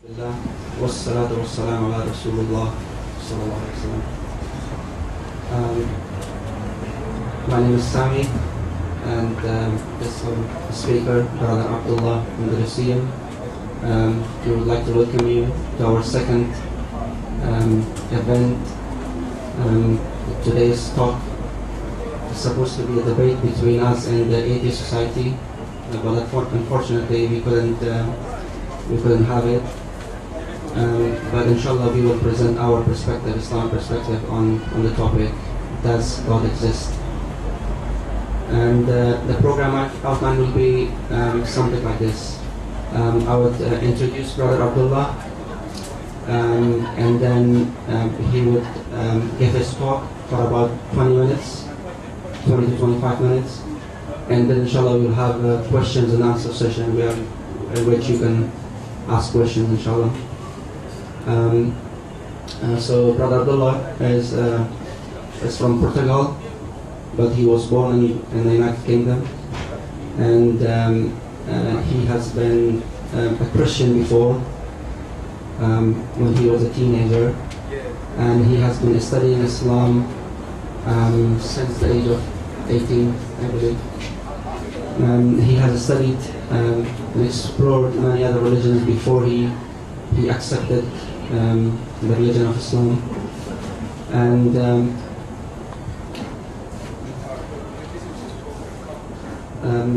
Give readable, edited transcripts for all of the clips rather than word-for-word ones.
Alhamdulillah, wassalatu wassalamu ala Rasulullah sallallahu alaihi wasallam. My name is Sami, and this speaker, Brother Abdullah from the Museum. We would like to welcome you to our second event. Today's talk is supposed to be a debate between us and the Atheist Society, but unfortunately we couldn't have it. But inshallah we will present our perspective, Islamic perspective on the topic, does God exist? And the program outline will be something like this. I would introduce Brother Abdullah, and then he would give his talk for about 20 minutes, 20 to 25 minutes, and then inshallah we'll have a questions and answer session in which you can ask questions, inshallah. So Brother Abdullah is from Portugal, but he was born in the United Kingdom, and he has been a Christian before when he was a teenager, and he has been studying Islam since the age of 18, I believe. He has studied and explored many other religions before he accepted the religion of Islam, and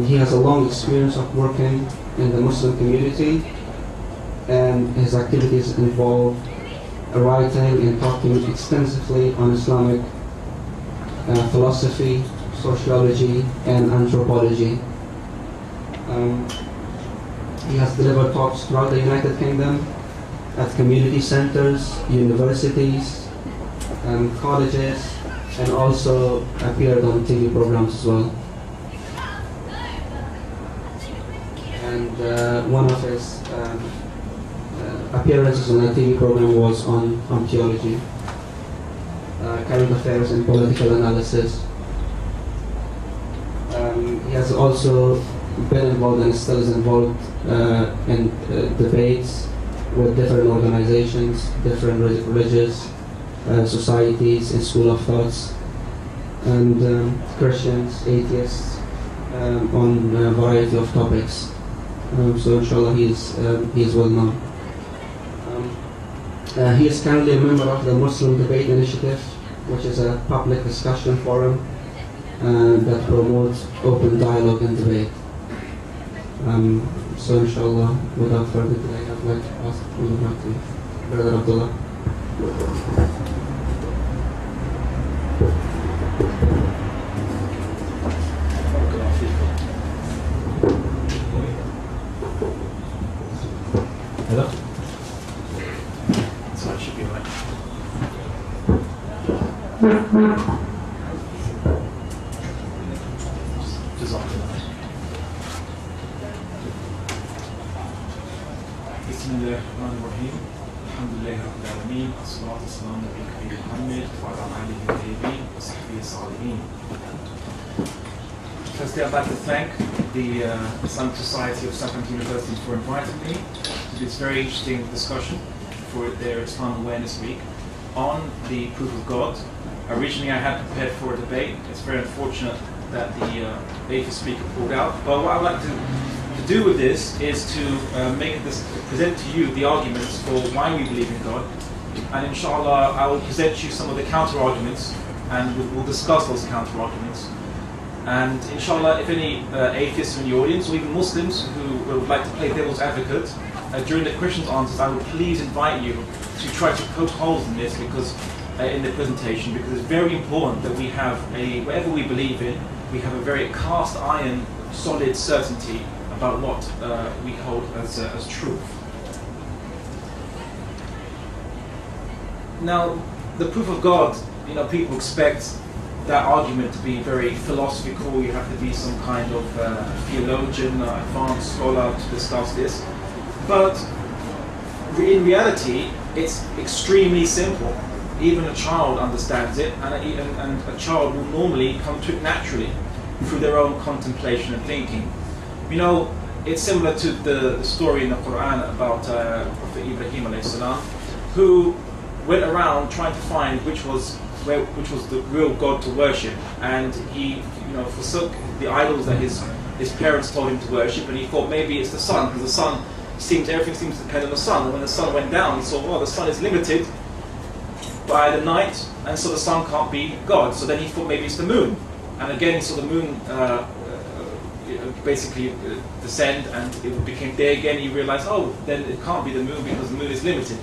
he has a long experience of working in the Muslim community, and his activities involve writing and talking extensively on Islamic philosophy, sociology, and anthropology. He has delivered talks throughout the United Kingdom at community centers, universities, colleges, and also appeared on TV programs as well. And one of his appearances on a TV program was on theology, current affairs, and political analysis. He has also been involved and still is involved in debates with different organizations, different religious societies and school of thoughts, and Christians, atheists, on a variety of topics. So inshallah he is well known. He is currently a member of the Muslim Debate Initiative, which is a public discussion forum that promotes open dialogue and debate. So inshallah, without further delay, I'd like to pass it on back to Brother Abdullah. Hello? So it should be right. Bismillahirrahmanirrahim. Alhamdulillahi Rabbil Alameen. As-salatu was-salamu ala Nabiyyina Muhammad wa ala alihi at-tayyibin wa sahbihi as-salihin. Firstly, I'd like to thank the Islamic Society of Southampton University for inviting me to this very interesting discussion for their Islam Awareness Week on the proof of God. Originally, I had prepared for a debate. It's very unfortunate that the atheist speaker pulled out. But what I'd like to do with this is to present to you the arguments for why we believe in God, and inshallah I will present you some of the counter arguments, and we'll discuss those counter arguments. And inshallah, if any atheists in the audience, or even Muslims who would like to play devil's advocate during the questions answers, I would please invite you to try to poke holes in this, because in the presentation, because it's very important that we have whatever we believe in, we have a very cast iron solid certainty about what we hold as truth. Now, the proof of God, people expect that argument to be very philosophical. You have to be some kind of theologian, advanced scholar to discuss this. But in reality, it's extremely simple. Even a child understands it, and a child will normally come to it naturally through their own contemplation and thinking. it's similar to the story in the Quran about Prophet Ibrahim alayhi salam, who went around trying to find which was the real God to worship, and he forsook the idols that his parents told him to worship, and he thought maybe it's the sun, because the sun everything seems to depend on the sun. And when the sun went down, he saw, the sun is limited by the night, and so the sun can't be God. So then he thought maybe it's the moon, and again he saw the moon basically descend, and it became day again. He realized, then it can't be the moon because the moon is limited.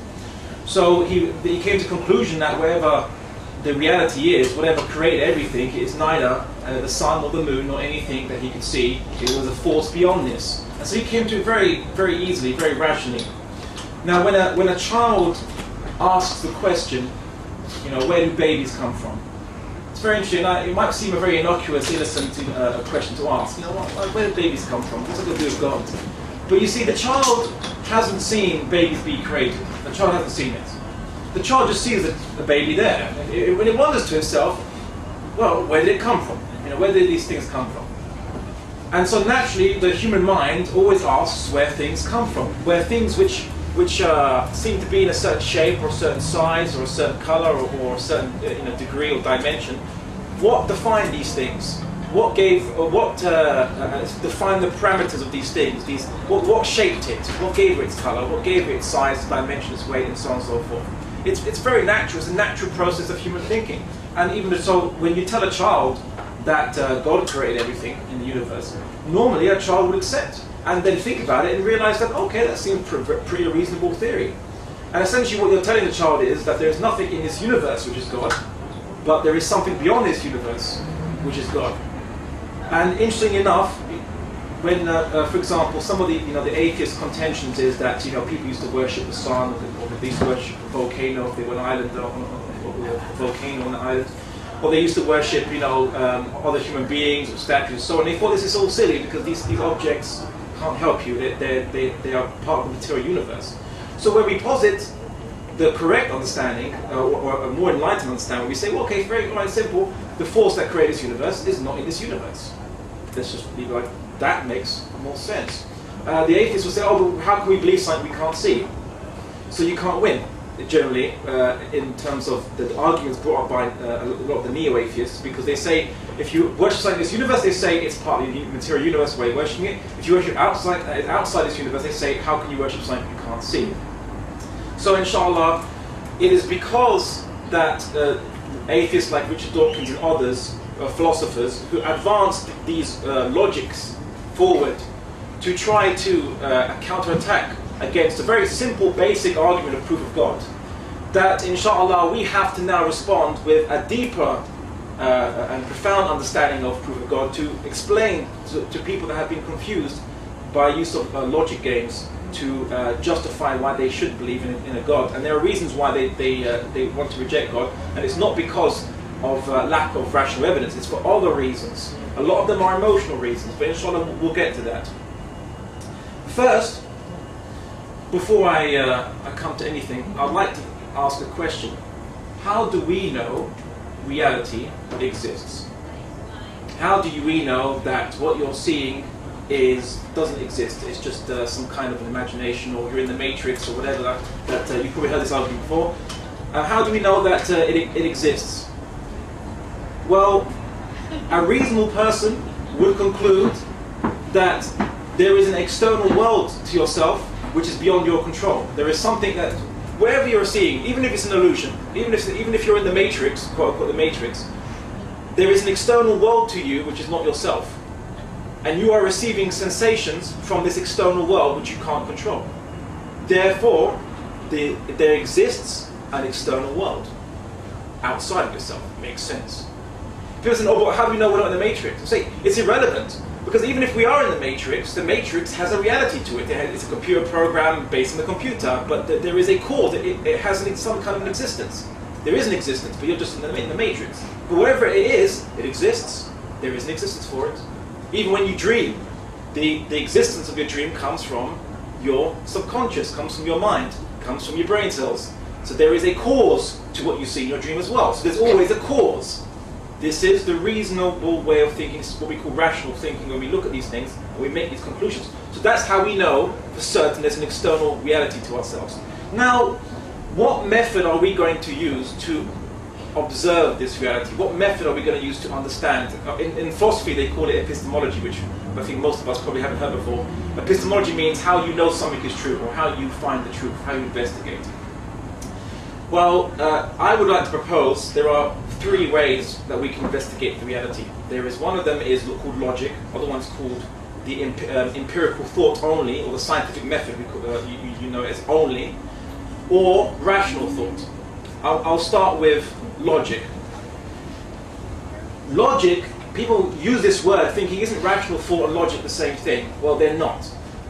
So he came to the conclusion that wherever the reality is, whatever created everything, it is neither the sun or the moon or anything that he could see. It was a force beyond this. And so he came to it very, very easily, very rationally. Now, when a child asks the question, where do babies come from? It's very interesting. It might seem a very innocuous, innocent question to ask. Where do babies come from? What's it got to do with God? But you see, the child hasn't seen babies be created. The child hasn't seen it. The child just sees a baby there. When it wonders to itself, where did it come from? Where did these things come from? And so naturally, the human mind always asks where things come from, where things which seem to be in a certain shape or a certain size or a certain color or a certain degree or dimension. What defined these things? What defined the parameters of these things? What shaped it? What gave it its color? What gave it its size, dimension, its weight, and so on and so forth? It's very natural. It's a natural process of human thinking. And even so, when you tell a child that God created everything in the universe, normally a child would accept and then think about it and realize that, okay, that seems pretty reasonable theory. And essentially what you're telling the child is that there's nothing in this universe which is God, but there is something beyond this universe which is God. And interestingly enough, when, for example, some of the atheist contentions is that people used to worship the sun, or they used to worship a volcano if they were an island, or a volcano on an island, or they used to worship other human beings or statues and so on. They thought this is all silly because these objects can't help you. They are part of the material universe. So when we posit the correct understanding, or a more enlightened understanding, we say, okay, it's very simple. The force that created this universe is not in this universe. Let's just leave it like that. Makes more sense. The atheists will say, but how can we believe something we can't see? So you can't win, generally, in terms of the arguments brought up by a lot of the neo-atheists, because they say, if you worship something in this universe, they say it's part of the material universe where you're worshipping it. If you worship outside this universe, they say, how can you worship something you can't see? So inshallah, it is because that atheists like Richard Dawkins and others, philosophers, who advanced these logics forward to try to counterattack against a very simple, basic argument of proof of God, that inshallah we have to now respond with a deeper and profound understanding of proof of God to explain to people that have been confused by use of logic games to justify why they should believe in a God. And there are reasons why they want to reject God, and it's not because of lack of rational evidence, it's for other reasons. A lot of them are emotional reasons, but inshallah we'll get to that. First, before I come to anything, I'd like to ask a question. How do we know reality exists? How do we know that what you're seeing doesn't exist? It's just some kind of an imagination, or you're in the Matrix, or whatever that you've probably heard this argument before. How do we know that it exists? Well, a reasonable person would conclude that there is an external world to yourself which is beyond your control. There is something that, wherever you're seeing, even if it's an illusion, even if you're in the Matrix, quote unquote the Matrix, there is an external world to you which is not yourself. And you are receiving sensations from this external world which you can't control. Therefore, there exists an external world outside of yourself. Makes sense. People say, but how do we know we're not in the Matrix? I say, it's irrelevant. Because even if we are in the Matrix has a reality to it. It's a computer program based on the computer, but there is a cause. It has some kind of an existence. There is an existence, but you're just in the Matrix. But wherever it is, it exists. There is an existence for it. Even when you dream, the existence of your dream comes from your subconscious, comes from your mind, comes from your brain cells. So there is a cause to what you see in your dream as well. So there's always a cause. This is the reasonable way of thinking. This is what we call rational thinking when we look at these things and we make these conclusions. So that's how we know for certain there's an external reality to ourselves. Now, what method are we going to use to observe this reality? What method are we going to use to understand? In philosophy they call it epistemology, which I think most of us probably haven't heard before. Epistemology means how you know something is true, or how you find the truth, how you investigate. Well, I would like to propose there are 3 ways that we can investigate the reality. There is one of them is called logic, other one's called the empirical thought only, or the scientific method you know as only, or rational thought. I'll start with logic. Logic, people use this word thinking, isn't rational thought and logic the same thing? Well, they're not.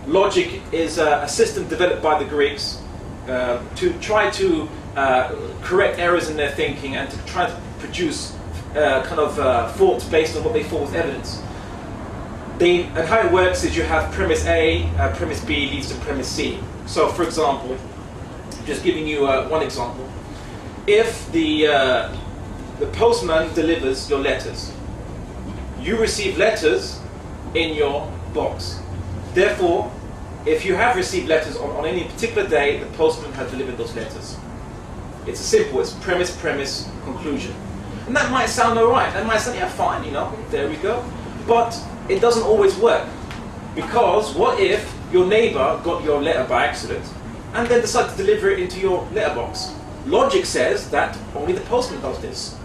Logic is a system developed by the Greeks to try to correct errors in their thinking and to try to produce thoughts based on what they thought was evidence. And how it works is you have premise A, premise B leads to premise C. So, for example, just giving you one example. If the postman delivers your letters, you receive letters in your box. Therefore, if you have received letters on any particular day, the postman has delivered those letters. It's simple, it's premise, premise, conclusion. And that might sound alright, that might sound, yeah, fine, there we go. But it doesn't always work. Because what if your neighbor got your letter by accident and then decided to deliver it into your letterbox? Logic says that only the postman does this.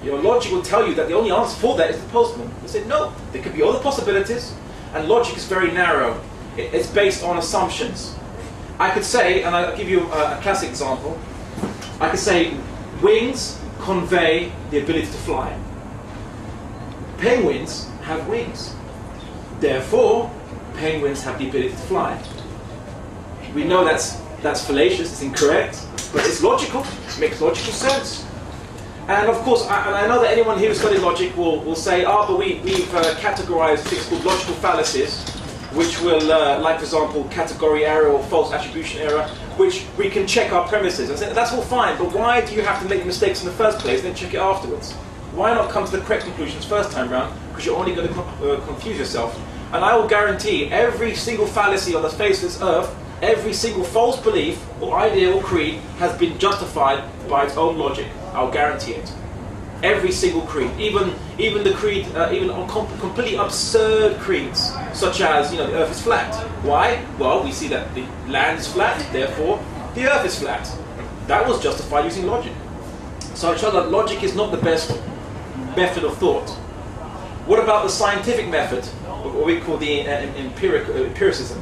Your logic will tell you that the only answer for that is the postman. You say, no, there could be other possibilities, and logic is very narrow. It's based on assumptions. I could say, and I'll give you a classic example, I could say wings convey the ability to fly. Penguins have wings. Therefore, penguins have the ability to fly. We know that's fallacious, it's incorrect, but it's logical, it makes logical sense. And of course, I know that anyone here who studied logic will say, but we've categorized things called logical fallacies, which will, like for example, category error or false attribution error, which we can check our premises. And say, that's all fine, but why do you have to make mistakes in the first place and then check it afterwards? Why not come to the correct conclusions first time round? Because you're only going to confuse yourself. And I will guarantee every single fallacy on the face of this earth, every single false belief or idea or creed has been justified by its own logic. I'll guarantee it. Every single creed, even the creed, even on completely absurd creeds, such as the Earth is flat. Why? Well, we see that the land is flat, therefore the Earth is flat. That was justified using logic. So I show that logic is not the best method of thought. What about the scientific method, what we call the empiricism?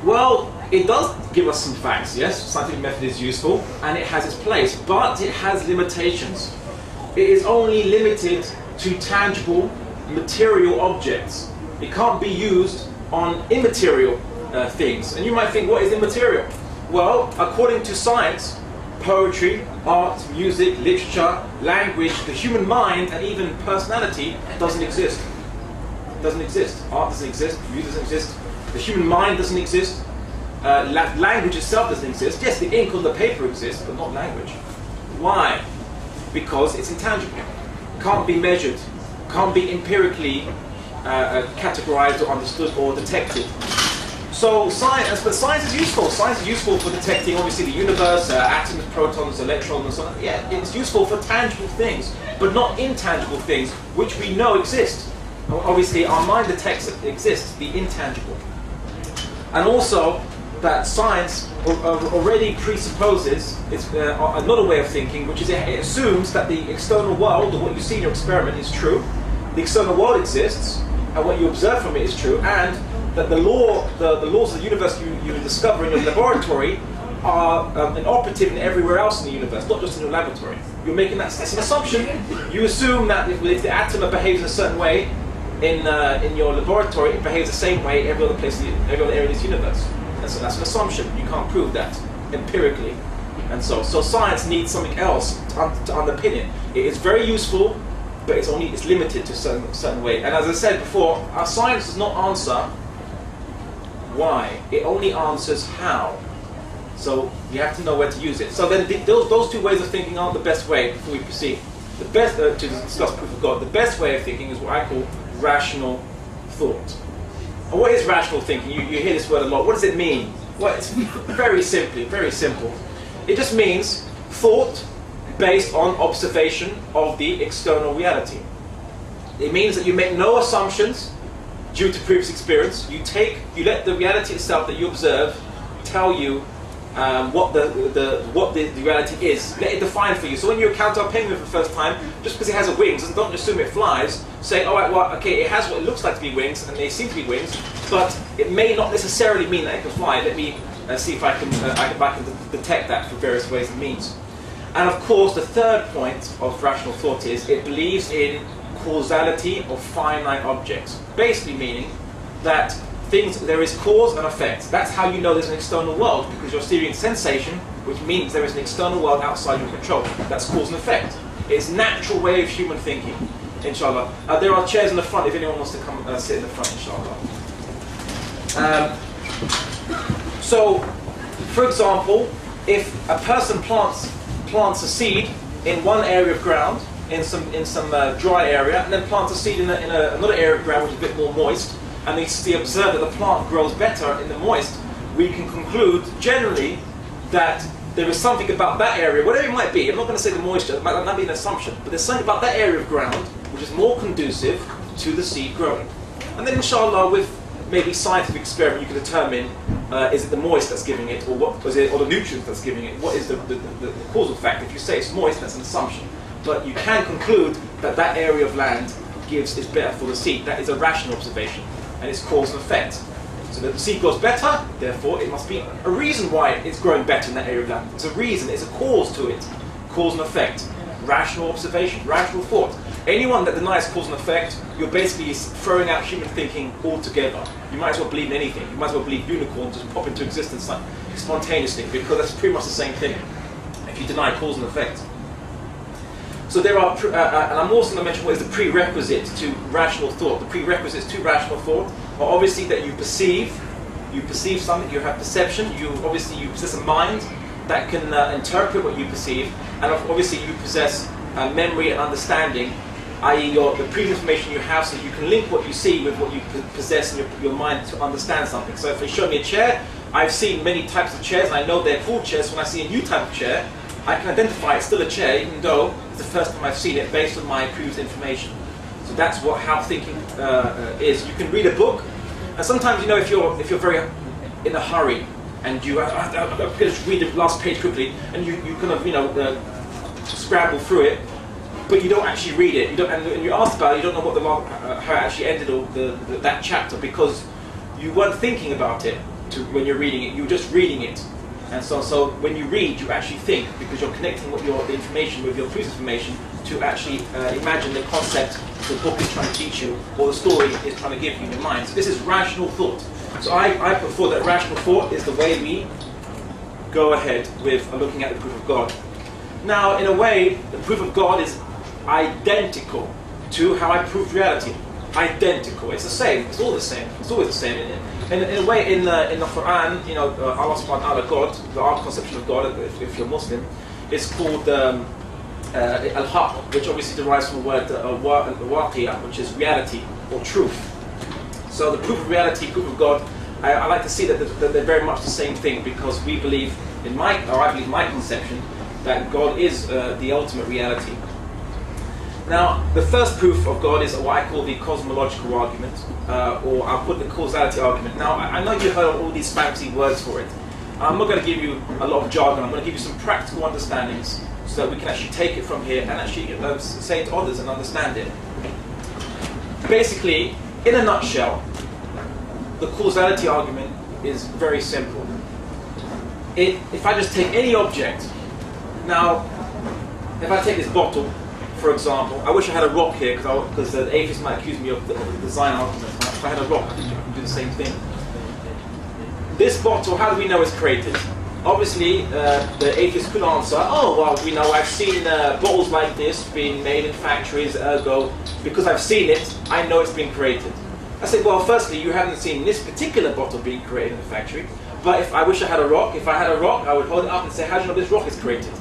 Well, it does give us some facts, yes, scientific method is useful and it has its place, but it has limitations. It is only limited to tangible, material objects. It can't be used on immaterial things. And you might think, what is immaterial? Well, according to science, poetry, art, music, literature, language, the human mind, and even personality doesn't exist. It doesn't exist. Art doesn't exist, music doesn't exist, the human mind doesn't exist. Language itself doesn't exist. Yes, the ink on the paper exists, but not language. Why? Because it's intangible. Can't be measured. Can't be empirically categorized or understood or detected. So science is useful. Science is useful for detecting, obviously, the universe, atoms, protons, electrons, and so on. Yeah, it's useful for tangible things, but not intangible things, which we know exist. Obviously, our mind detects that exists, the intangible. And also, that science already presupposes another way of thinking, which is it assumes that the external world, or what you see in your experiment, is true. The external world exists, and what you observe from it is true, and that the laws of the universe you discover in your laboratory are operative in everywhere else in the universe, not just in your laboratory. You're making that's an assumption. You assume that if the atom behaves in a certain way in your laboratory, it behaves the same way every other area in this universe. And so that's an assumption. You can't prove that empirically. And so science needs something else to underpin it. It is very useful, but it's limited to a certain way. And as I said before, our science does not answer why. It only answers how. So you have to know where to use it. So then those two ways of thinking aren't the best way before we proceed. the best to discuss proof of God, the best way of thinking is what I call rational thought. And what is rational thinking? You hear this word a lot. What does it mean? Well, it's very simple. It just means thought based on observation of the external reality. It means that you make no assumptions due to previous experience. You let the reality itself that you observe tell you what the reality is. Let it define for you. So when you encounter a penguin for the first time, just because it has wings, and don't assume it flies, say, all right, well, okay, it has what it looks like to be wings, and they seem to be wings, but it may not necessarily mean that it can fly. Let me see if I can detect that through various ways and means. And of course, the third point of rational thought is it believes in causality of finite objects. Basically meaning that there is cause and effect. That's how you know there's an external world, because you're receiving sensation, which means there is an external world outside your control. That's cause and effect. It's a natural way of human thinking, inshallah. There are chairs in the front if anyone wants to come sit in the front, inshallah. So, for example, if a person plants a seed in one area of ground, in some dry area, and then plants a seed in another area of ground which is a bit more moist, and they observe that the plant grows better in the moist, we can conclude generally that there is something about that area, whatever it might be. I'm not going to say the moisture, it might not be an assumption, but there's something about that area of ground which is more conducive to the seed growing. And then inshallah, with maybe scientific experiment, you can determine is it the moist that's giving it, or what is it, or the nutrients that's giving it? What is the causal factor? If you say it's moist, that's an assumption. But you can conclude that that area of land is better for the seed. That is a rational observation, and it's cause and effect. So that the seed grows better, therefore it must be a reason why it's growing better in that area of land. It's a reason, it's a cause to it. Cause and effect. Rational observation, rational thought. Anyone that denies cause and effect, you're basically throwing out human thinking altogether. You might as well believe in anything. You might as well believe unicorns just pop into existence spontaneously, because that's pretty much the same thing if you deny cause and effect. So there are, and I'm also going to mention what is the prerequisite to rational thought. The prerequisites to rational thought are obviously that you perceive something, you have perception, you possess a mind that can interpret what you perceive, and obviously you possess memory and understanding, i.e. the previous information you have, so that you can link what you see with what you possess in your mind to understand something. So if they show me a chair, I've seen many types of chairs, and I know they're called chairs. When I see a new type of chair, I can identify it's still a chair, even though it's the first time I've seen it based on my previous information. So that's how thinking is. You can read a book, and sometimes if you're very in a hurry and you just read the last page quickly, and you kind of scramble through it, but you don't actually read it. And you ask about it, you don't know what how it actually ended, or that chapter, because you weren't thinking about it when you're reading it. You were just reading it. And so when you read, you actually think, because you're connecting the information with your previous information to actually imagine the concept the book is trying to teach you, or the story is trying to give you in your mind. So this is rational thought. So I put forward that rational thought is the way we go ahead with looking at the proof of God. Now, in a way, the proof of God is identical to how I proved reality. Identical. It's the same. It's all the same. It's always the same. In a way, in the Quran, Allah subhanahu wa ta'ala, God, our conception of God, if you're Muslim, is called al-haq, which obviously derives from the word waqiyah, which is reality or truth. So the proof of reality, proof of God, I like to see that they're very much the same thing, because we believe, I believe my conception, that God is the ultimate reality. Now, the first proof of God is what I call the cosmological argument, or I'll put the causality argument. Now, I know you've heard all these fancy words for it. I'm not going to give you a lot of jargon. I'm going to give you some practical understandings so that we can actually take it from here and actually say it to others and understand it. Basically, in a nutshell, the causality argument is very simple. If I just take any object, now, if I take this bottle, for example, I wish I had a rock here, because the atheists might accuse me of the design argument. If I had a rock, I can do the same thing. This bottle, how do we know it's created? Obviously, the atheists could answer, oh, well, I've seen bottles like this being made in factories, ergo, because I've seen it, I know it's been created. I said, well, firstly, you haven't seen this particular bottle being created in the factory, but if I wish I had a rock, I would hold it up and say, how do you know this rock is created?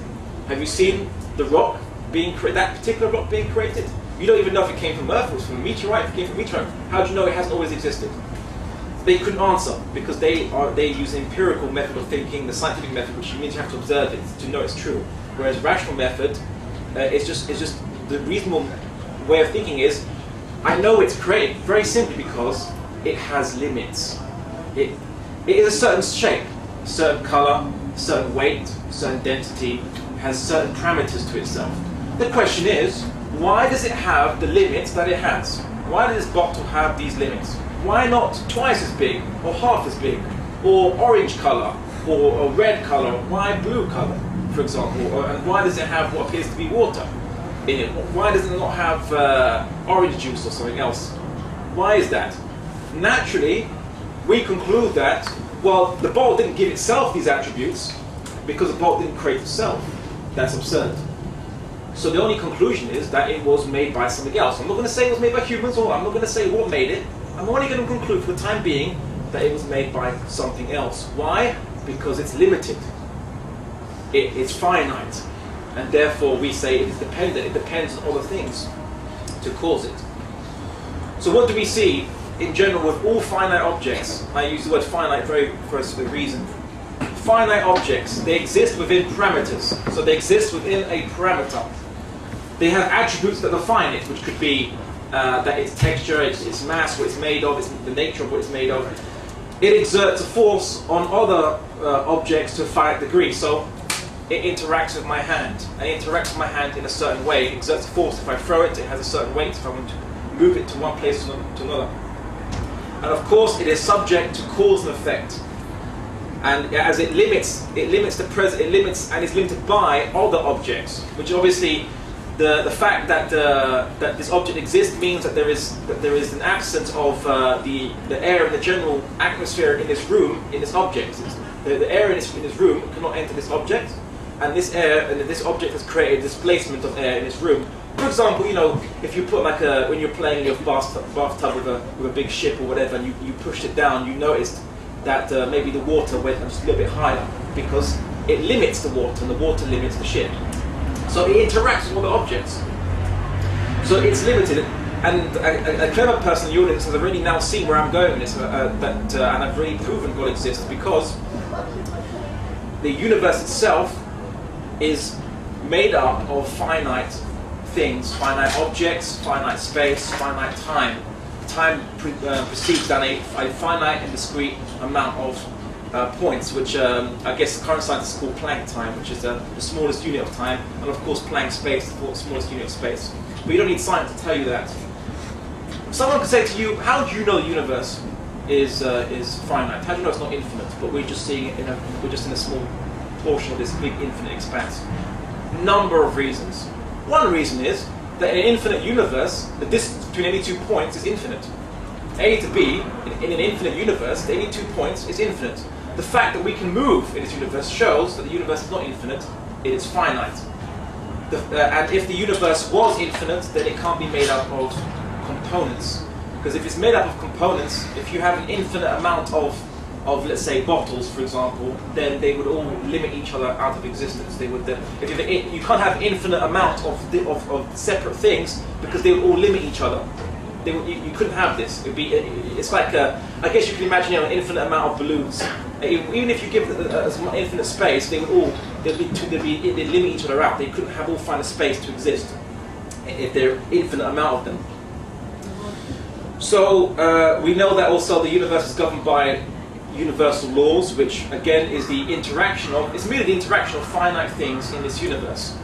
Have you seen the rock? that particular rock being created? You don't even know if it came from Earth or it was from a meteorite. If it came from a meteorite, how do you know it hasn't always existed? They couldn't answer because they use the empirical method of thinking, the scientific method, which means you have to observe it to know it's true. Whereas rational method is just the reasonable way of thinking is, I know it's created very simply because it has limits. It is a certain shape, a certain color, a certain weight, a certain density, has certain parameters to itself. The question is, why does it have the limits that it has? Why does this bottle have these limits? Why not twice as big, or half as big, or orange color, or a red color? Why blue color, for example? And why does it have what appears to be water in it? Why does it not have orange juice or something else? Why is that? Naturally, we conclude that, well, the bottle didn't give itself these attributes because the bottle didn't create itself. That's absurd. So the only conclusion is that it was made by something else. I'm not going to say it was made by humans, or I'm not going to say what made it. I'm only going to conclude for the time being that it was made by something else. Why? Because it's limited. It's finite. And therefore we say it is dependent. It depends on other things to cause it. So what do we see in general with all finite objects? I use the word finite for a reason. Finite objects, they exist within parameters. So they exist within a parameter. They have attributes that define it, which could be that its texture, its mass, what it's made of, the nature of what it's made of. It exerts a force on other objects to a finite degree. So it interacts with my hand. And it interacts with my hand in a certain way. It exerts a force. If I throw it, it has a certain weight. If I want to move it to one place to another. And of course, it is subject to cause and effect. And as it limits the present, it limits and is limited by other objects, which obviously the fact that this object exists means that there is an absence of the air in the general atmosphere in this room, in this object. The air in this room cannot enter this object, and this air and this object has created a displacement of air in this room. For example, if you put when you're playing in your bathtub with a big ship or whatever, and you pushed it down, you noticed that maybe the water went just a little bit higher because it limits the water, and the water limits the ship. So it interacts with other objects. So it's limited, and a clever person in the audience has already now seen where I'm going with this, and I've really proven God exists because the universe itself is made up of finite things, finite objects, finite space, finite time. Time proceeds down a finite and discrete amount of points, which I guess the current scientists call Planck time, which is the smallest unit of time, and of course Planck space, the smallest unit of space. But you don't need science to tell you that. Someone could say to you, how do you know the universe is finite? How do you know it's not infinite? But we're just seeing it we're just in a small portion of this big infinite expanse. Number of reasons. One reason is that in an infinite universe, the distance between any 2 points is infinite. A to B, in an infinite universe, any 2 points is infinite. The fact that we can move in this universe shows that the universe is not infinite, it is finite. And if the universe was infinite, then it can't be made up of components. Because if it's made up of components, if you have an infinite amount of let's say bottles, for example, then they would all limit each other out of existence. They would you can't have infinite amount of separate things because they would all limit each other. You couldn't have this. It's like I guess you can imagine an infinite amount of balloons. Even if you give them infinite space, they'd limit each other out. They couldn't have all find a space to exist if there are infinite amount of them. So we know that also the universe is governed by universal laws, which again is it's merely the interaction of finite things in this universe.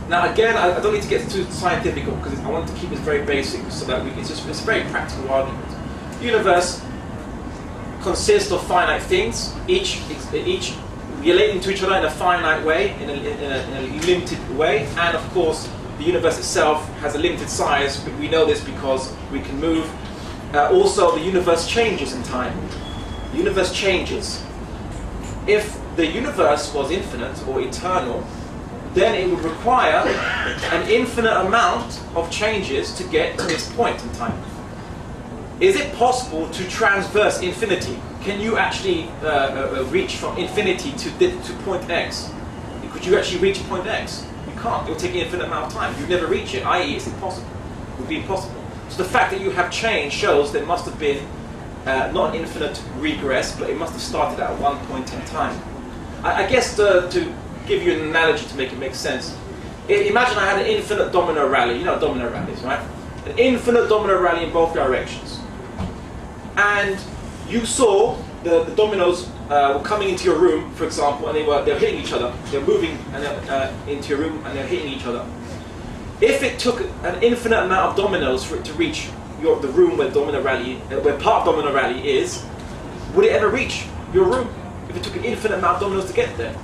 Now again, I don't need to get too scientific because I want to keep this very basic so that it's a very practical argument. The universe consists of finite things, each relating to each other in a finite way, in a limited way, and of course the universe itself has a limited size, but we know this because we can move. Also, the universe changes in time. The universe changes. If the universe was infinite or eternal, then it would require an infinite amount of changes to get to this point in time. Is it possible to transverse infinity? Can you actually reach from infinity to point X? Could you actually reach point X? You can't. It will take an infinite amount of time. You never reach it, i.e. it's impossible. It would be impossible. So the fact that you have change shows there must have been not an infinite regress, but it must have started at one point in time. I guess to give you an analogy to make it make sense, imagine I had an infinite domino rally. You know domino rallies, right? An infinite domino rally in both directions. And you saw the dominoes were coming into your room, for example, and they were hitting each other. They're moving into your room and they're hitting each other. If it took an infinite amount of dominoes for it to reach the room where where part domino rally is, would it ever reach your room? If it took an infinite amount of dominoes to get there,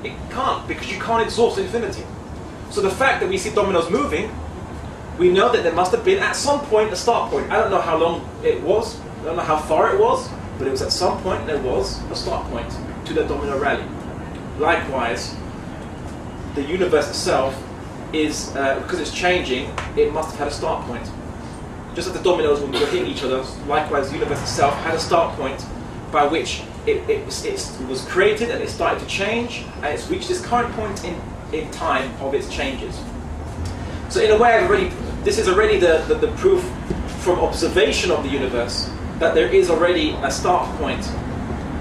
it can't, because you can't exhaust infinity. So the fact that we see dominoes moving, we know that there must have been at some point a start point. I don't know how long it was, I don't know how far it was, but it was at some point there was a start point to the domino rally. Likewise, the universe itself is, because it's changing, it must have had a start point. Just as the dominoes when we were hitting each other, likewise the universe itself had a start point by which it was created and it started to change, and it's reached this current point in time of its changes. So in a way, this is already the proof from observation of the universe that there is already a start point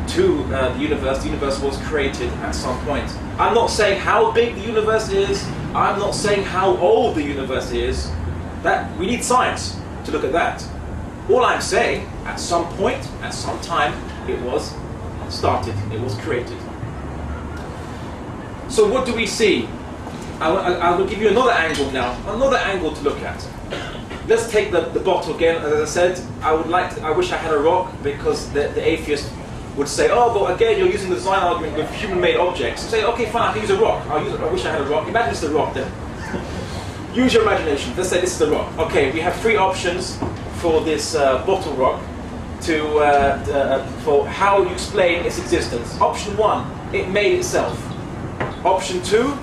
to the universe. The universe was created at some point. I'm not saying how big the universe is. I'm not saying how old the universe is. That we need science to look at that. All I'm saying, at some point, at some time, it was started. It was created. So what do we see? I will give you another angle now. Another angle to look at. Let's take the bottle again. As I said, I wish I had a rock, because the atheist would say, oh, but again, you're using the design argument with human-made objects. Say, okay, fine, I can use a rock. I wish I had a rock. Imagine it's the rock then. Use your imagination. Let's say this is the rock. Okay, we have three options for this bottle rock for how you explain its existence. Option one, it made itself. Option two,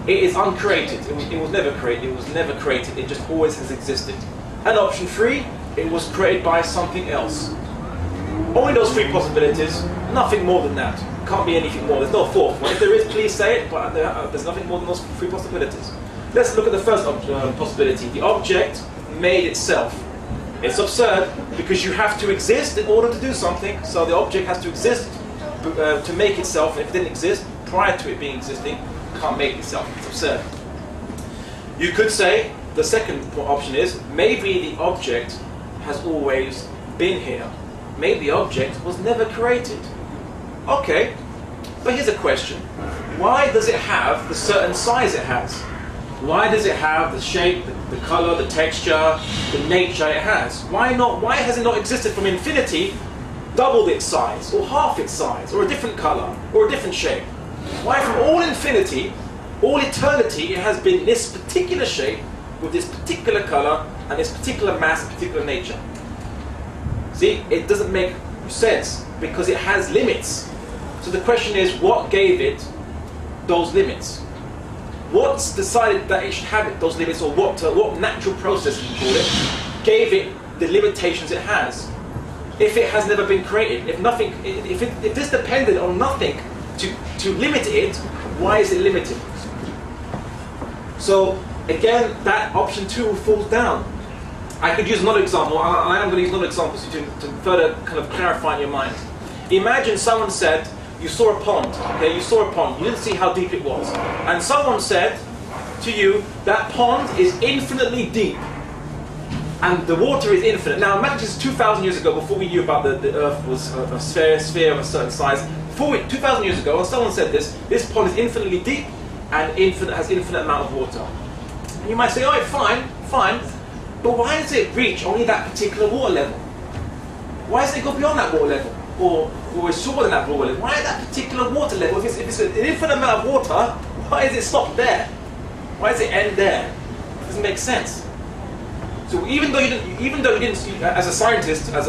it is uncreated. It was never created. It was never created. It just always has existed. And option three, it was created by something else. Only those three possibilities. Nothing more than that. Can't be anything more. There's no fourth one. If there is, please say it. But there's nothing more than those three possibilities. Let's look at the first possibility. The object made itself. It's absurd because you have to exist in order to do something. So the object has to exist to make itself. And if it didn't exist prior to it being existing, it can't make itself. It's absurd. You could say the second option is maybe the object has always been here. Maybe the object was never created. Okay, but here's a question. Why does it have the certain size it has? Why does it have the shape, the color, the texture, the nature it has? Why has it not existed from infinity, doubled its size, or half its size, or a different color, or a different shape? Why from all infinity, all eternity, it has been this particular shape, with this particular color, and this particular mass, and particular nature? See, it doesn't make sense, because it has limits. So the question is, what gave it those limits? What's decided that it should have those limits, or what natural process, you call it, gave it the limitations it has? If it has never been created, if this depended on nothing to limit it, why is it limited? So again, that option two falls down. I could use another example. I am going to use another example to further kind of clarify in your mind. Imagine someone said, you saw a pond, okay, you saw a pond, you didn't see how deep it was. And someone said to you, that pond is infinitely deep. And the water is infinite. Now imagine this 2,000 years ago, before we knew about the Earth was a sphere of a certain size. 2,000 years ago, when someone said this pond is infinitely deep and has infinite amount of water. And you might say, alright, fine, but why does it reach only that particular water level? Why does it go beyond that water level? Or is shorter than that water level? Why at that particular water level? If it's an infinite amount of water, why does it stop there? Why does it end there? It doesn't make sense. So even though you didn't, as a scientist, as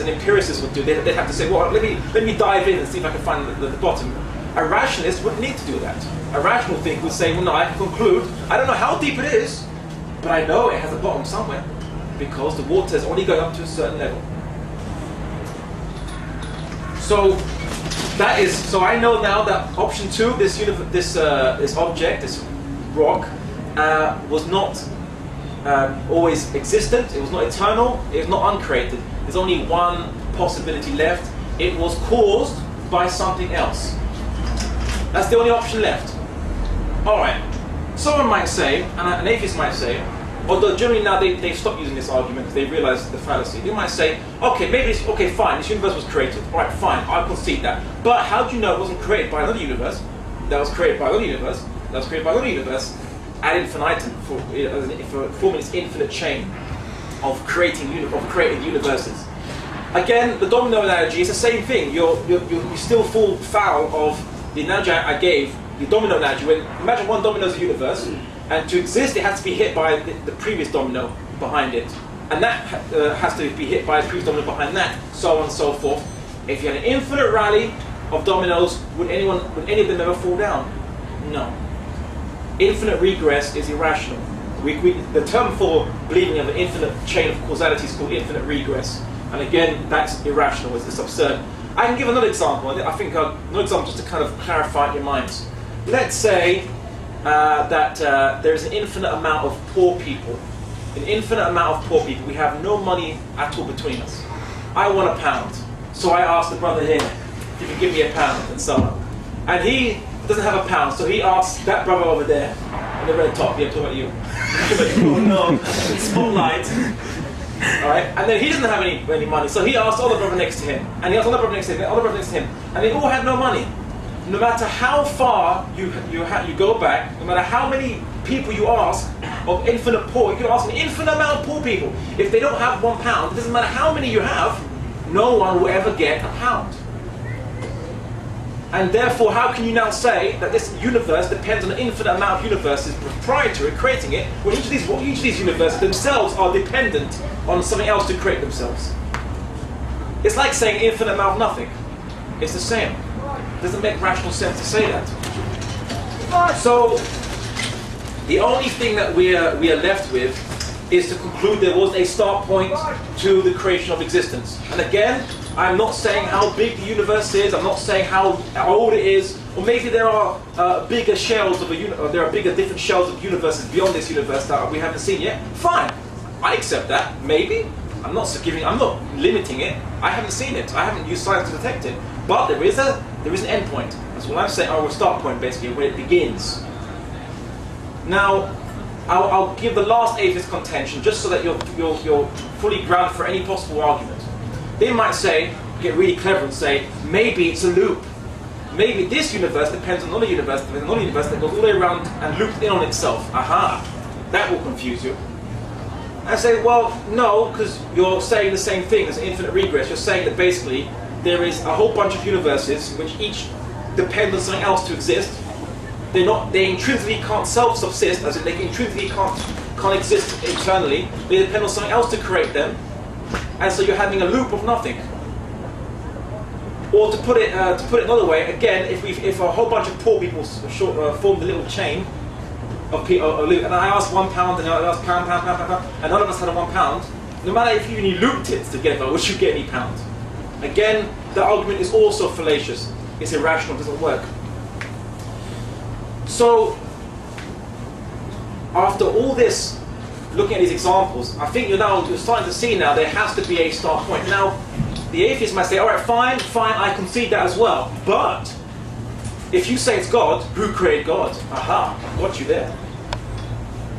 an empiricist would do, they'd have to say, well, let me dive in and see if I can find the bottom. A rationalist wouldn't need to do that. A rational thinker would say, well, no, I can conclude, I don't know how deep it is, but I know it has a bottom somewhere, because the water is only going up to a certain level. So I know now that option two, this object, this rock, was not always existent, it was not eternal, it was not uncreated. There's only one possibility left. It was caused by something else. That's the only option left. Alright, someone might say, and an atheist might say, although generally now they've stopped using this argument because they realize the fallacy. They might say, okay, maybe it's, okay, fine, this universe was created. Alright, fine, I'll concede that. But how do you know it wasn't created by another universe? That was created by another universe, that was created by another universe, ad infinitum, for forming this infinite chain of creating universes. Again, the domino analogy is the same thing. You still fall foul of the analogy I gave, the domino analogy. When imagine one domino is a universe, and to exist it has to be hit by the previous domino behind it, and that has to be hit by a previous domino behind that, so on and so forth. If you had an infinite rally of dominoes, would any of them ever fall down? No. Infinite regress is irrational. The term for believing in an infinite chain of causality is called infinite regress. And again, that's irrational, it's absurd. I can give another example. I think another example just to kind of clarify in your minds. Let's say that there's an infinite amount of poor people. An infinite amount of poor people. We have no money at all between us. I want £1. So I ask the brother here, if you can give me £1, and so on. And he doesn't have £1, so he asks that brother over there, on the red top, yeah, I'm talking about you. Oh no, spotlight. Alright, and then he doesn't have any money, so he asks the other brother next to him, and he asks the other brother next to him, and the other brother next to him, and they all had no money. No matter how far you go back, no matter how many people you ask of infinite poor, you can ask an infinite amount of poor people. If they don't have £1, it doesn't matter how many you have, no one will ever get £1. And therefore, how can you now say that this universe depends on an infinite amount of universes prior to it creating it, when each of these universes themselves are dependent on something else to create themselves? It's like saying infinite amount of nothing. It's the same. It doesn't make rational sense to say that. So, the only thing that we are left with is to conclude there was a start point to the creation of existence. And again, I'm not saying how big the universe is, I'm not saying how old it is, or maybe there are bigger shells of there are bigger different shells of universes beyond this universe that we haven't seen yet. Fine, I accept that, maybe. I'm not limiting it, I haven't seen it, I haven't used science to detect it. But there is an end point. That's what I'm saying, or a start point basically, where it begins. Now, I'll give the last atheist contention just so that you're fully grounded for any possible argument. They might say, get really clever and say, maybe it's a loop. Maybe this universe depends on another universe, that goes all the way around and loops in on itself. Aha, that will confuse you. I say, well, no, because you're saying the same thing as infinite regress. You're saying that basically there is a whole bunch of universes which each depend on something else to exist. They intrinsically can't self-subsist, as in they intrinsically can't exist internally. They depend on something else to create them. And so you're having a loop of nothing. Or to put it another way, again, if a whole bunch of poor people formed a little chain of people, and I asked £1, and I asked pound, and none of us had a £1, no matter if you looped it together, would you get any pound? Again, the argument is also fallacious. It's irrational, it doesn't work. So, after all this, looking at these examples, I think you're starting to see now there has to be a start point. Now, the atheist might say, all right, fine, I concede that as well. But if you say it's God, who created God? Aha, I've got you there.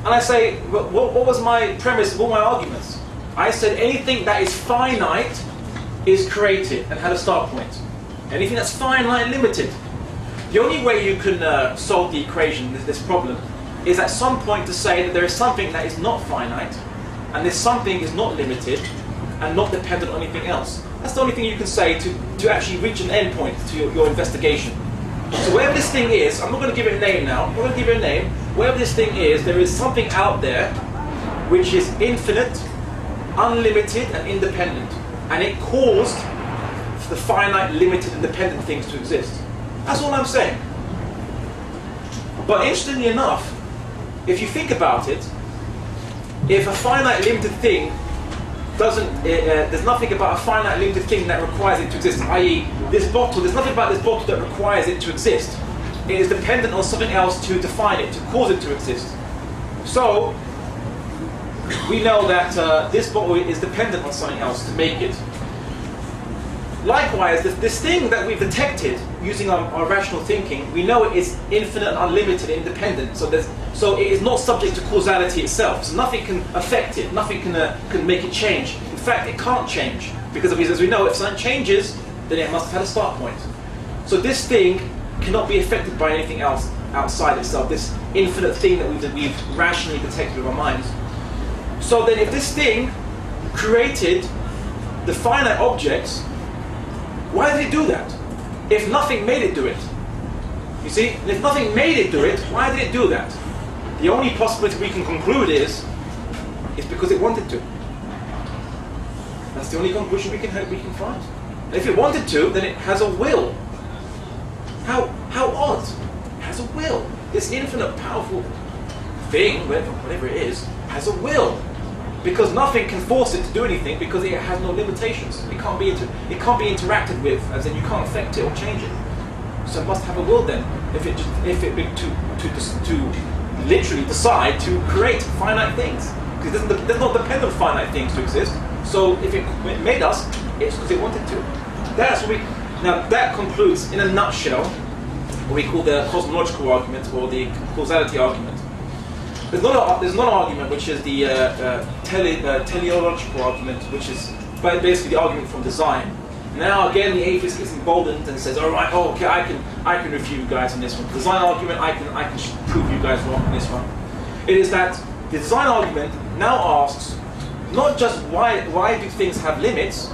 And I say, what was my premise of all my arguments? I said anything that is finite is created and had a start point. Anything that's finite and limited. The only way you can solve the equation, this problem, is at some point to say that there is something that is not finite, and this something is not limited, and not dependent on anything else. That's the only thing you can say to actually reach an end point to your investigation. So wherever this thing is, I'm not going to give it a name now, I'm not going to give it a name, wherever this thing is, there is something out there which is infinite, unlimited, and independent. And it caused the finite, limited, independent things to exist. That's all I'm saying. But interestingly enough, if you think about it, if a finite, limited thing there's nothing about a finite, limited thing that requires it to exist, i.e. this bottle, there's nothing about this bottle that requires it to exist. It is dependent on something else to define it, to cause it to exist. So we know that this bottle is dependent on something else to make it. Likewise, this thing that we've detected using our rational thinking, we know it is infinite and unlimited and independent. So it is not subject to causality itself. So nothing can affect it. Nothing can make it change. In fact, it can't change because as we know, if something changes, then it must have had a start point. So this thing cannot be affected by anything else outside itself. This infinite thing that we've rationally detected with our minds. So then, if this thing created the finite objects, why did it do that? If nothing made it do it. You see, if nothing made it do it, why did it do that? The only possibility we can conclude is because it wanted to. That's the only conclusion we can find. And if it wanted to, then it has a will. How odd? It has a will. This infinite, powerful thing, whatever it is, has a will. Because nothing can force it to do anything because it has no limitations. It can't be interacted with, as in you can't affect it or change it. So it must have a will then. If it be to literally decide to create finite things, because it does not depend on finite things to exist. So if it made us, it's because it wanted to. Now that concludes, in a nutshell, what we call the cosmological argument or the causality argument. There's not an argument which is the teleological argument, which is basically the argument from design. Now again, the atheist gets emboldened and says, "All right, okay, I can refute you guys on this one. Design argument, I can prove you guys wrong on this one." It is that the design argument now asks not just why do things have limits,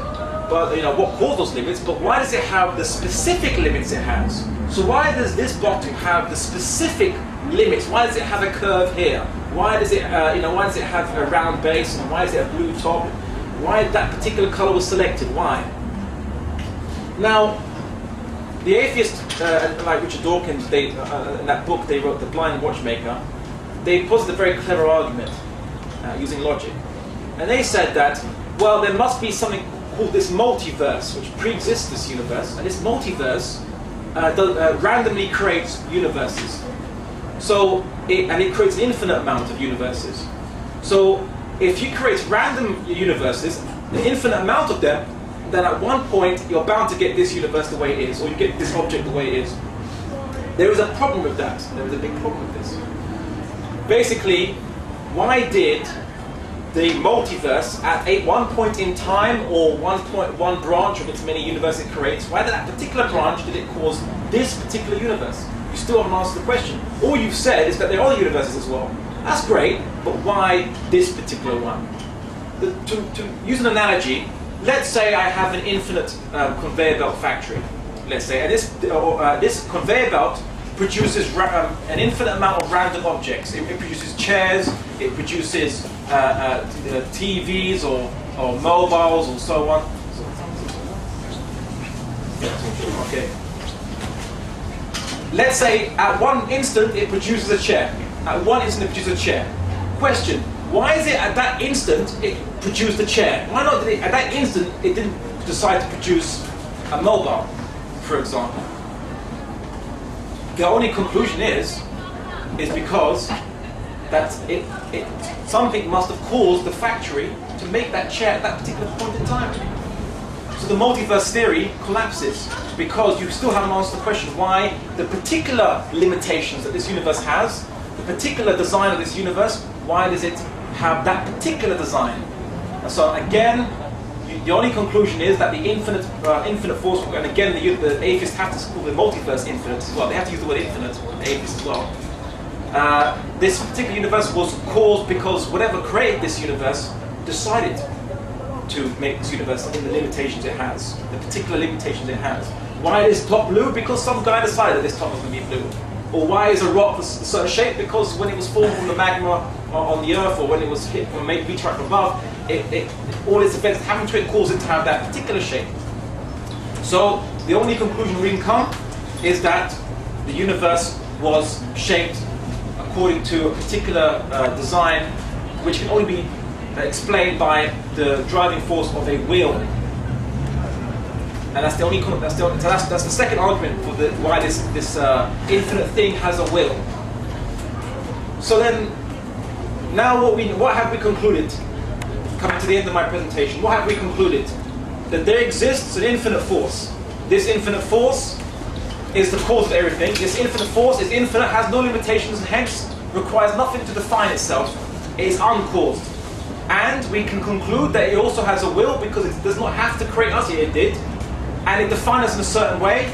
but what caused those limits, but why does it have the specific limits it has? So why does this bottle have the specific limits? Why does it have a curve here? Why does it why does it have a round base, and why is it a blue top? Why that particular color was selected? Why? Now, the atheist, like Richard Dawkins, in that book they wrote, The Blind Watchmaker, they posed a very clever argument using logic, and they said that there must be something called this multiverse which pre-exists this universe, and this multiverse randomly creates universes. So it creates an infinite amount of universes. So if you create random universes, an infinite amount of them, then at one point you're bound to get this universe the way it is, or you get this object the way it is. There is a problem with that. There is a big problem with this. Basically, why did the multiverse at one point in time, or one branch of its many universes it creates, why did that particular branch did it cause this particular universe? You still haven't answered the question. All you've said is that there are other universes as well. That's great, but why this particular one? To use an analogy, let's say I have an infinite conveyor belt factory. Let's say, and this conveyor belt produces an infinite amount of random objects. It produces chairs, it produces TVs or mobiles or so on. Okay. Let's say at one instant it produces a chair. At one instant it produces a chair. Question: why is it at that instant it produced a chair? Why not at that instant it didn't decide to produce a mobile, for example? The only conclusion is because that something must have caused the factory to make that chair at that particular point in time. So the multiverse theory collapses because you still haven't answered the question why the particular limitations that this universe has, the particular design of this universe, why does it have that particular design? And so again, the only conclusion is that the infinite force, and again the atheists have to call the multiverse infinite as well. They have to use the word infinite, the atheists as well. This particular universe was caused because whatever created this universe decided to make this universe in the limitations it has, the particular limitations it has. Why is top blue? Because some guy decided this top was going to be blue. Or why is a rock a certain shape? Because when it was formed from the magma on the earth, or when it was hit from a meteorite from above, all its effects happened to it cause it to have that particular shape. So the only conclusion we can come is that the universe was shaped according to a particular design, which can only be explained by the driving force of a will. And that's the second argument for why this infinite thing has a will. So then, now what have we concluded? Coming to the end of my presentation, what have we concluded? That there exists an infinite force. This infinite force is the cause of everything. This infinite force is infinite, has no limitations, and hence requires nothing to define itself. It is uncaused. And we can conclude that it also has a will, because it does not have to create us, yet it did. And it defines us in a certain way.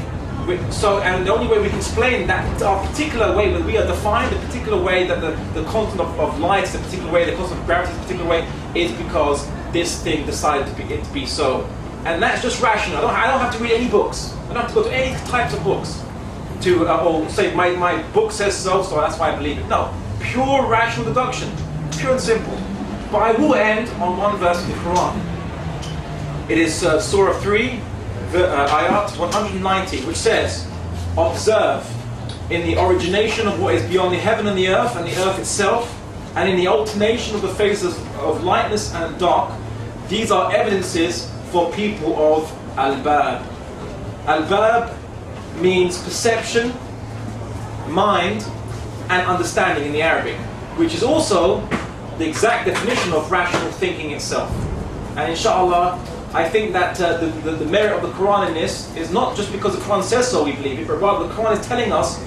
And the only way we can explain that our particular way that we are defined, the particular way that the constant of light is the particular way, the constant of gravity is the particular way, is because this thing decided to be so. And that's just rational. I don't have to read any books. I don't have to go to any types of books to or say my book says so that's why I believe it. No, pure rational deduction, pure and simple. But I will end on one verse of the Quran. It is Surah 3, Ayat 190, which says, "Observe in the origination of what is beyond the heaven and the earth itself, and in the alternation of the phases of lightness and dark. These are evidences for people of albab." Albab means perception, mind, and understanding in the Arabic, which is also the exact definition of rational thinking itself. And inshallah, I think that the merit of the Quran in this is not just because the Quran says so we believe it, but rather the Quran is telling us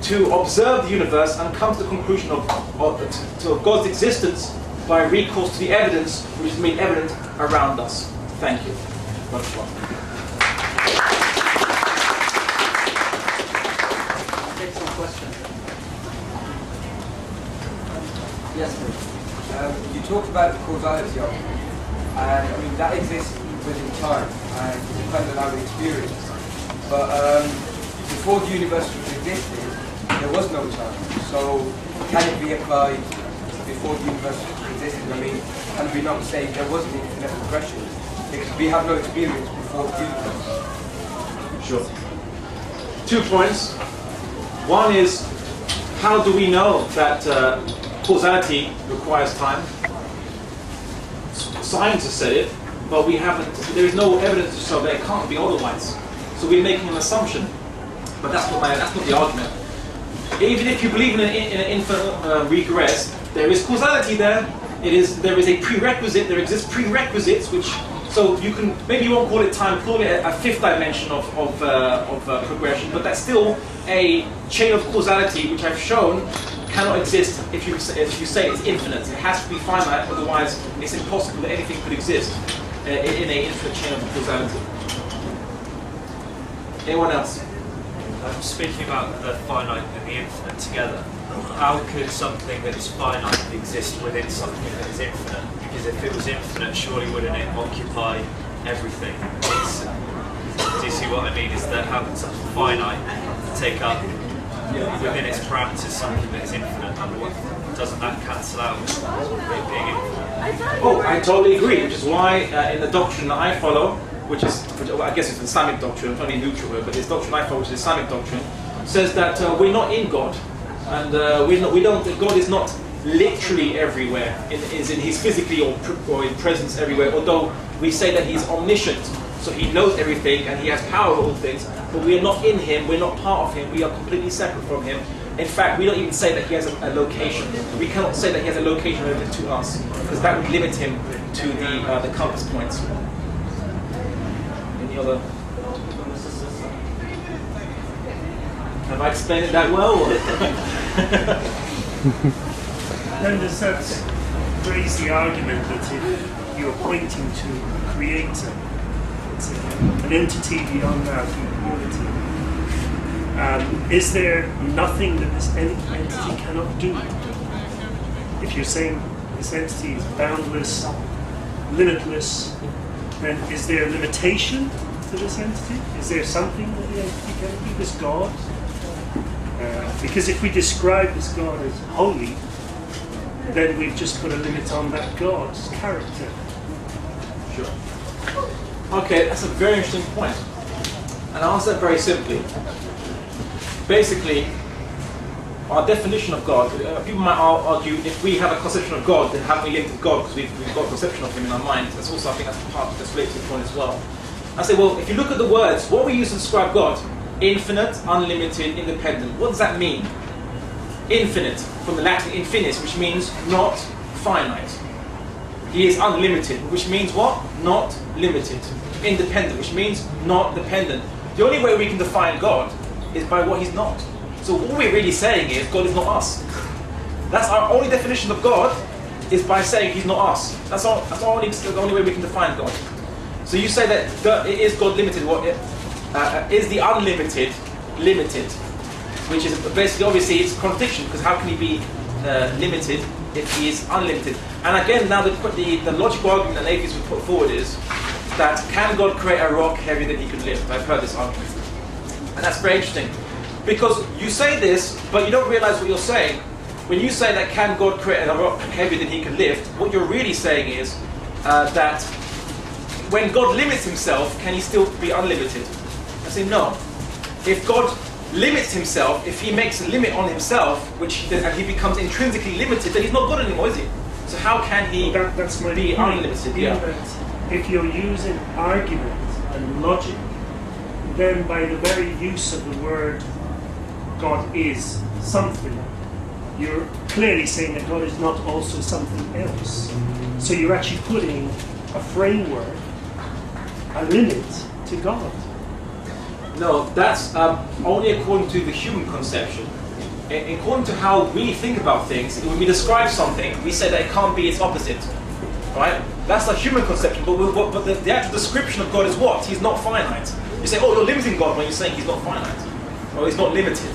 to observe the universe and come to the conclusion of God's existence by recourse to the evidence which is made evident around us. Thank you. Take some questions. Yes, sir. You talked about the causality of it, and I mean that exists within time and it depends on how we experience. But before the universe was existed, there was no time. So can it be applied before the universe existed? I mean, can we not say there was an infinite progression because we have no experience before the universe? Sure. 2 points. One is, how do we know that causality requires time? Science has said it, but we haven't. There is no evidence to show that it can't be otherwise. So we're making an assumption, but that's not the argument. Even if you believe in an infinite regress, there is causality there. There is a prerequisite. There exist prerequisites which. So you can, maybe you won't call it time, call it a fifth dimension of progression, but that's still a chain of causality which I've shown cannot exist if you say it's infinite. It has to be finite, otherwise it's impossible that anything could exist in an infinite chain of causality. Anyone else? Speaking about the finite and the infinite together, how could something that is finite exist within something that is infinite? Because if it was infinite, surely wouldn't it occupy everything? Do you see what I mean? Is that how could something finite take up within its parameters something that is infinite? And doesn't that cancel out it being infinite? Oh, I totally agree, which is why in the doctrine that I follow, which I guess it's Islamic doctrine, I'm only neutral here, but this doctrine I follow, which is Islamic doctrine, says that we're not in God, and God is not literally everywhere. He's physically or in presence everywhere. Although we say that he's omniscient, so he knows everything and he has power over all things, but we are not in him. We're not part of him. We are completely separate from him. In fact, we don't even say that he has a location. We cannot say that he has a location related to us, because that would limit him to the compass points. Any other? Have I explained it that well? Then does that raise the argument that if you're pointing to a creator, it's an entity beyond our humanity, is there nothing that this entity cannot do? If you're saying this entity is boundless, limitless, then is there a limitation to this entity? Is there something that the entity cannot do, this God? Because if we describe this God as holy, then we've just put a limit on that God's character. Sure. Okay, that's a very interesting point. And I'll answer that very simply. Basically, our definition of God, people might argue, if we have a conception of God, then haven't we linked to God because we've got a conception of him in our mind? That's also, I think, that's part of this related point as well. I say, well, if you look at the words, what we use to describe God, infinite, unlimited, independent, what does that mean? Infinite, from the Latin infinis, which means not finite. He is unlimited, which means what? Not limited. Independent, which means not dependent. The only way we can define God is by what he's not. So all we're really saying is God is not us. That's our only definition of God, is by saying he's not us. That's the only way we can define God. So you say that is God limited? What is the unlimited limited? Which is basically, obviously, it's a contradiction, because how can he be limited if he is unlimited? And again, now the logical argument that atheists would put forward is that can God create a rock heavier than he could lift? I've heard this argument, and that's very interesting, because you say this, but you don't realize what you're saying. When you say that can God create a rock heavier than he can lift, what you're really saying is that when God limits himself, can he still be unlimited? I say no. If God limits himself, if he makes a limit on himself, and he becomes intrinsically limited, then he's not God anymore, is he? So how can he That's my be point, unlimited? in Yeah. that if you're using argument and logic, then by the very use of the word God is something, you're clearly saying that God is not also something else. So you're actually putting a framework, a limit to God. No, that's only according to the human conception. According to how we think about things, when we describe something, we say that it can't be its opposite. Right? That's a human conception, but the actual description of God is what? He's not finite. You say, oh, you're limiting God when you're saying he's not finite. Or he's not limited.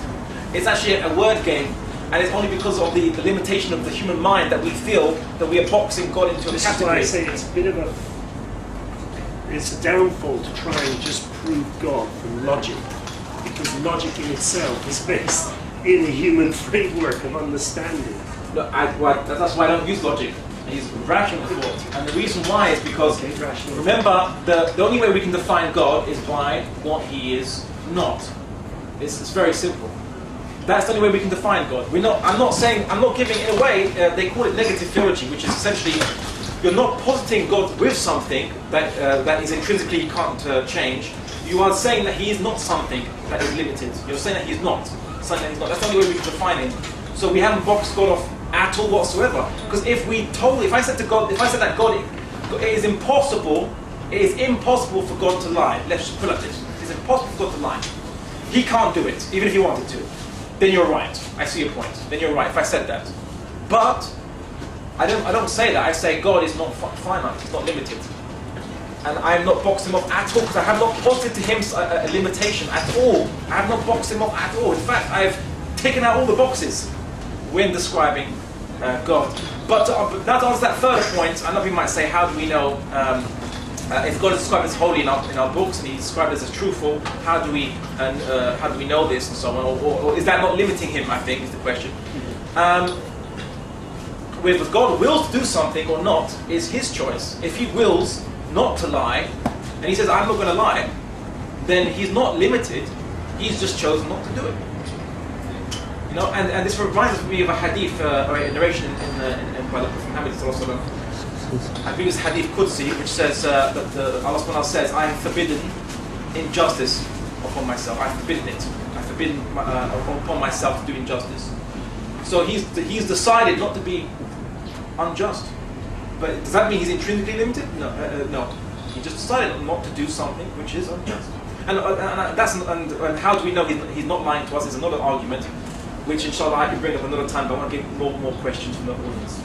It's actually a word game, and it's only because of the limitation of the human mind that we feel that we are boxing God into a This is category. why I say it's a bit of it's a downfall to try and just prove God from logic, because logic in itself is based in a human framework of understanding. No, that's why I don't use logic. I use rational thought. And the reason why is because, remember, the only way we can define God is by what he is not. It's very simple. That's the only way we can define God. I'm not giving it away. They call it negative theology, which is essentially, you're not positing God with something that is intrinsically can't change. You are saying that he is not something that is limited. You're saying that he's not. Saying that he's not. That's the only way we can define him. So we haven't boxed God off at all whatsoever. Because if I said that God, it is impossible for God to lie. Let's just put it like this. It's impossible for God to lie. He can't do it, even if he wanted to. Then you're right. I see your point. Then you're right if I said that. But I don't say that. I say God is not finite. He's not limited. And I am not boxing him off at all, because I have not posited to him a limitation at all. I have not boxed him off at all. In fact, I've taken out all the boxes when describing God. But now to answer that further point, I know you might say, how do we know if God is described as holy in our books and he's described as truthful? How do we know this and so on? Or is that not limiting him? I think is the question. Whether God wills to do something or not is his choice. If he wills not to lie, and he says, I'm not going to lie, then he's not limited. He's just chosen not to do it. You know, and this reminds me of a hadith or a narration by the Prophet Muhammad sallallahu alaihi wasallam. I believe it's hadith Qudsi, which says that Allah subhanahu wa ta'ala says, I have forbidden injustice upon myself. I've forbidden it. I've forbidden upon myself to do injustice. So he's decided not to be unjust. But does that mean he's intrinsically limited? No. No. He just decided not to do something which is unjust. And how do we know he's not lying to us? Is another argument, which inshallah I can bring up another time. But I want to get more questions from the audience.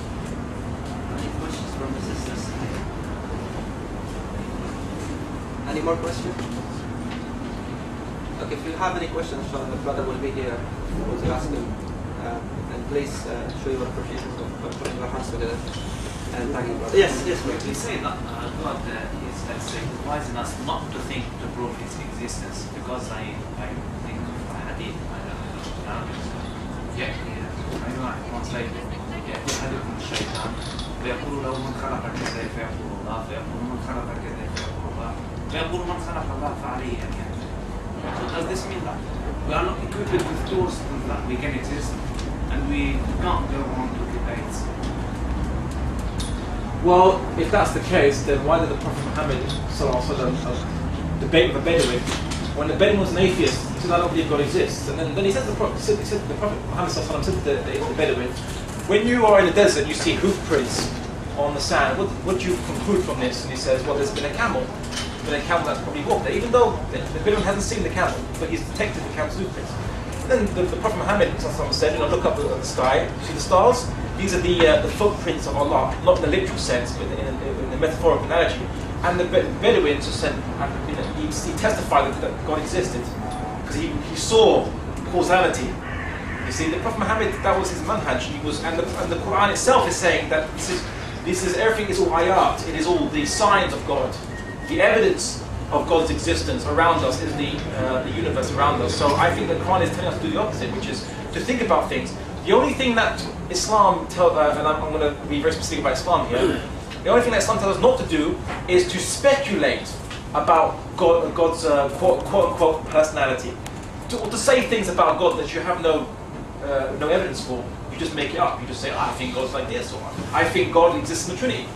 Any questions from the sisters? Any more questions? Okay, if you have any questions, inshallah, the brother will be here to ask them. And please show your appreciation for putting your hands together. And thank you, brother. Yes, We say that God is, let's say, advising us not to think to prove his existence, because I think of a hadith, I don't know, I translate it. يأتيكم الشيطان فيقول له من خلق كذا فيقول الله فيقول من خلق كذا فيقول الله فيقول من خلق الله فعليه أن يكفر. So does this mean that we are not equipped with tools that we can exist, and we can't go on to debates? Well, if that's the case, then why did the Prophet Muhammad debate with a Bedouin? When the Bedouin was an atheist, says, I don't believe God exists. And then he said the Prophet Muhammad said to the Bedouin, when you are in the desert, you see hoof prints on the sand. What do you conclude from this? And he says, well, there's been a camel. There's been a camel that's probably walked there, even though the Bedouin hasn't seen the camel, but he's detected the camel's hoof prints. And then the Prophet Muhammad said, look up at the sky, see the stars? These are the footprints of Allah, not in the literal sense, but in the metaphorical analogy. And the Bedouin just said, he testified that God existed because he saw causality. You see, the Prophet Muhammad, that was his manhaj. And the Quran itself is saying that this is everything is all ayat. It is all the signs of God, the evidence of God's existence around us is the universe around us. So I think the Quran is telling us to do the opposite, which is to think about things. The only thing that Islam tells, and I'm going to be very specific about Islam here, the only thing that Islam tells us not to do is to speculate about God's quote-unquote personality. To say things about God that you have no evidence for. You just make it up. You just say, I think God's like this, or I think God exists in the Trinity,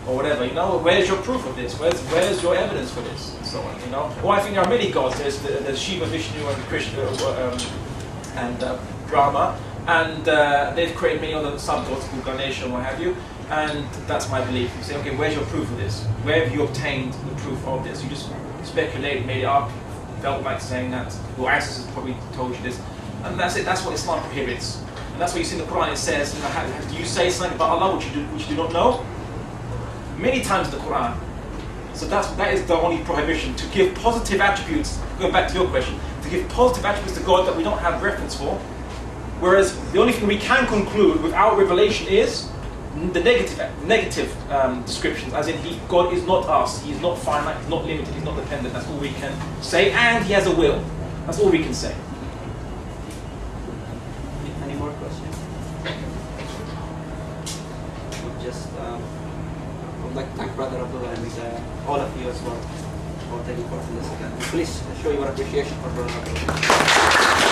or whatever. Where's your proof of this? Where's your evidence for this? And so on. Or I think there are many gods. There's Shiva, Vishnu, and Krishna, and Brahma, and they've created many other sub-gods called Ganesha and what have you. And that's my belief. You say, okay, where's your proof of this? Where have you obtained the proof of this? You just speculated, made it up, felt like saying that. Well, ISIS has probably told you this. And that's it. That's what Islam prohibits. And that's what you see in the Quran. It says, do you say something about Allah which you do not know? Many times in the Quran. So that is the only prohibition. To give positive attributes, going back to your question, to give positive attributes to God that we don't have reference for. Whereas the only thing we can conclude without revelation is the negative descriptions, as in God is not us, He is not finite, He's not limited, He's not dependent. That's all we can say, and He has a will. That's all we can say. Any more questions? I would like to thank Brother Abdullah and all of you as well for taking part in this event. Please show your appreciation for Brother Abdullah.